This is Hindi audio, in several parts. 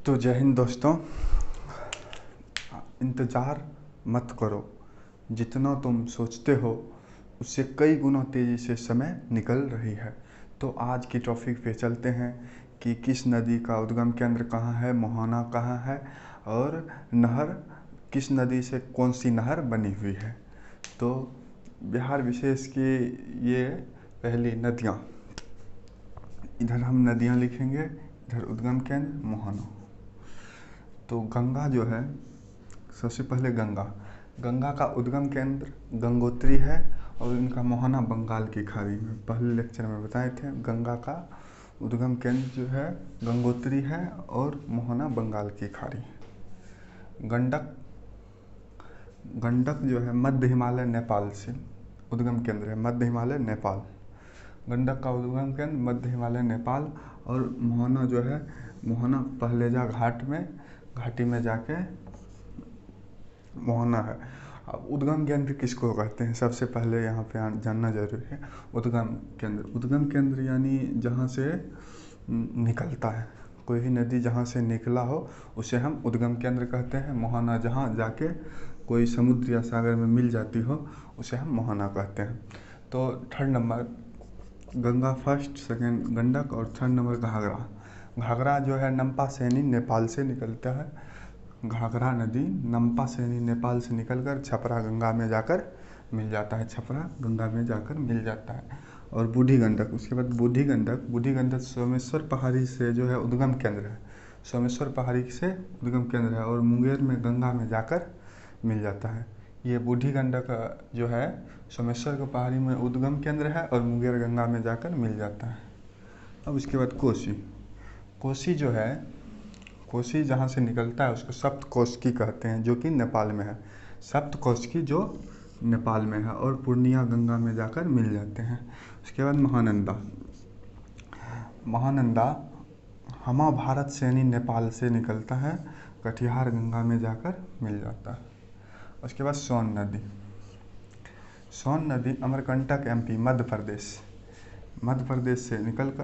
तो जय हिंद दोस्तों। इंतज़ार मत करो, जितना तुम सोचते हो उससे कई गुना तेज़ी से समय निकल रही है। तो आज की टॉपिक पे चलते हैं कि किस नदी का उद्गम केंद्र कहाँ है, मोहाना कहाँ है और नहर किस नदी से कौन सी नहर बनी हुई है। तो बिहार विशेष की ये पहली नदियाँ, इधर हम नदियाँ लिखेंगे, इधर उद्गम केंद्र मोहाना। तो गंगा जो है, सबसे पहले गंगा का उद्गम केंद्र गंगोत्री है और इनका मोहाना बंगाल की खाड़ी में। पहले लेक्चर में बताए थे गंगा का उद्गम केंद्र जो है गंगोत्री है और मोहाना बंगाल की खाड़ी। गंडक जो है मध्य हिमालय नेपाल से उद्गम केंद्र है, मध्य हिमालय नेपाल। गंडक का उद्गम केंद्र मध्य हिमालय नेपाल। और मोहाना जो है, मोहाना पहलेजा घाटी में जाके मोहाना है। अब उद्गम केंद्र किसको कहते हैं, सबसे पहले यहाँ पे जानना जरूरी है। उद्गम केंद्र यानी जहाँ से निकलता है, कोई भी नदी जहाँ से निकला हो उसे हम उद्गम केंद्र कहते हैं। मोहाना जहाँ जाके कोई समुद्र या सागर में मिल जाती हो उसे हम मोहाना कहते हैं। तो third number Ganga first, second Gandak और थर्ड नंबर घाघरा जो है नमपा सैनी नेपाल से निकलता है। घाघरा नदी नमपा सैनी नेपाल से निकलकर छपरा गंगा में जाकर मिल जाता है, छपरा गंगा में जाकर मिल जाता है। और बूढ़ी गंडक, उसके बाद बूढ़ी गंडक सोमेश्वर पहाड़ी से जो है उद्गम केंद्र है, सोमेश्वर पहाड़ी से उद्गम केंद्र है और मुंगेर में गंगा में जाकर मिल जाता है। ये बूढ़ी गंडक जो है सोमेश्वर की पहाड़ी में उद्गम केंद्र है और मुंगेर गंगा में जाकर मिल जाता है। अब उसके बाद कोसी जो है, कोसी जहाँ से निकलता है उसको सप्तकोशी कहते हैं, जो कि नेपाल में है। सप्तकोशी जो नेपाल में है और पूर्णिया गंगा में जाकर मिल जाते हैं। उसके बाद महानंदा हमा भारत सैनी नेपाल से निकलता है, कटिहार गंगा में जाकर मिल जाता है। उसके बाद सोन नदी अमरकंटक एमपी मध्य प्रदेश से निकलकर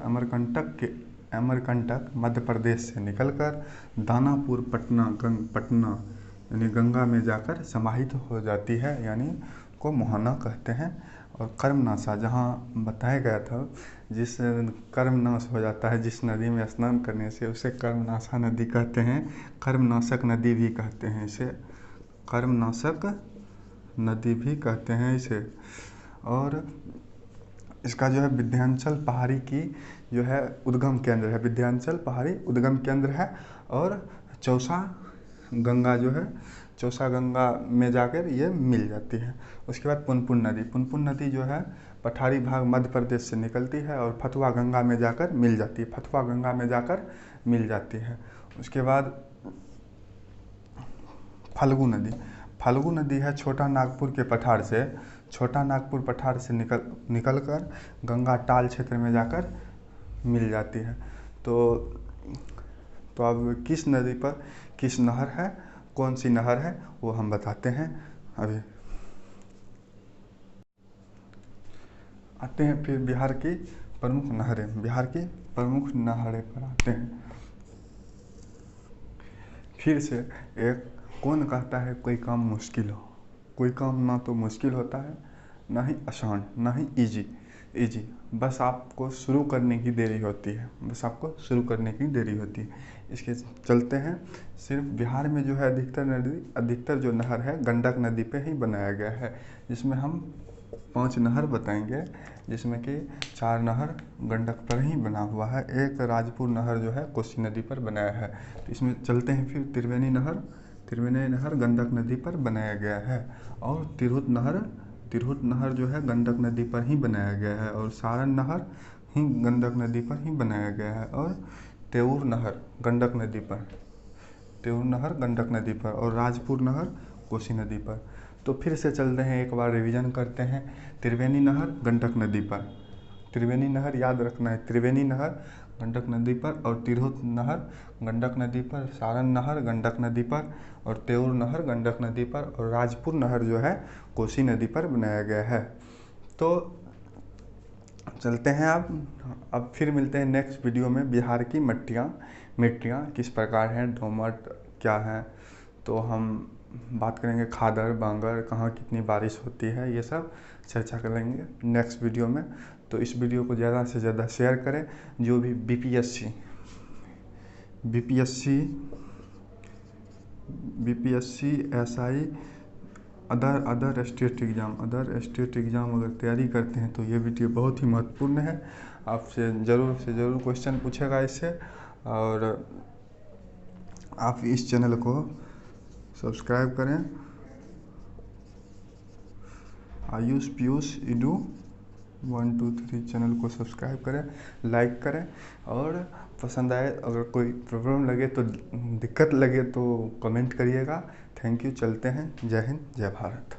अमरकंटक मध्य प्रदेश से निकलकर दानापुर पटना यानी गंगा में जाकर समाहित हो जाती है, यानी को मोहाना कहते हैं। और कर्मनाशा जहाँ बताया गया था, जिस कर्मनाश हो जाता है जिस नदी में स्नान करने से, उसे कर्मनाशा नदी कहते हैं। कर्मनाशक नदी भी कहते हैं इसे, कर्मनाशक नदी भी कहते हैं इसे। और इसका जो है विंध्याचल पहाड़ी की जो है उद्गम केंद्र है, विंध्याचल पहाड़ी उद्गम केंद्र है। और चौसा गंगा में जाकर ये मिल जाती है। उसके बाद पुनपुन नदी जो है पठारी भाग मध्य प्रदेश से निकलती है और फतुआ गंगा में जाकर मिल जाती है। उसके बाद फल्गु नदी है छोटा नागपुर पठार से निकलकर गंगा टाल क्षेत्र में जाकर मिल जाती है। तो अब किस नदी पर किस नहर है, कौन सी नहर है, वो हम बताते हैं। अभी आते हैं फिर बिहार की प्रमुख नहरें पर आते हैं। फिर से एक, कौन कहता है कोई काम मुश्किल हो, कोई काम ना तो मुश्किल होता है, ना ही आसान, ना ही इजी। बस आपको शुरू करने की देरी होती है, इसके चलते हैं। सिर्फ बिहार में जो है अधिकतर जो नहर है गंडक नदी पे ही बनाया गया है, जिसमें हम 5 नहर बताएंगे, जिसमें कि 4 नहर गंडक पर ही बना हुआ है, एक राजपुर नहर जो है कोसी नदी पर बनाया है। तो इसमें चलते हैं फिर त्रिवेणी नहर गंडक नदी पर बनाया गया है। और तिरहुत नहर जो है गंडक नदी पर ही बनाया गया है। और सारण नहर ही गंडक नदी पर ही बनाया गया है। और तेऊर नहर गंडक नदी पर और राजपुर नहर कोसी नदी पर। तो फिर से चलते हैं, एक बार रिवीजन करते हैं। त्रिवेणी नहर गंडक नदी पर, त्रिवेणी नहर याद रखना है, त्रिवेणी नहर गंडक नदी पर और तिरहुत नहर गंडक नदी पर, सारण नहर गंडक नदी पर और तेऊर नहर गंडक नदी पर और राजपुर नहर जो है कोसी नदी पर बनाया गया है। तो चलते हैं अब फिर मिलते हैं नेक्स्ट वीडियो में। बिहार मिट्टियाँ किस प्रकार हैं, दोमट क्या है, तो हम बात करेंगे खादर बांगर कहाँ कितनी बारिश होती है, ये सब चर्चा करेंगे नेक्स्ट वीडियो में। तो इस वीडियो को ज़्यादा से ज़्यादा शेयर करें। जो भी BPSC SI other state exam अगर तैयारी करते हैं तो ये वीडियो बहुत ही महत्वपूर्ण है। आपसे ज़रूर से ज़रूर क्वेश्चन पूछेगा इससे। और आप इस चैनल को सब्सक्राइब करें, आयुष पीयूष इडू 1 2 3 चैनल को सब्सक्राइब करें, लाइक करें। और पसंद आए, अगर कोई प्रॉब्लम लगे तो, दिक्कत लगे तो कमेंट करिएगा। Thank you. चलते हैं। जय हिंद, जय भारत।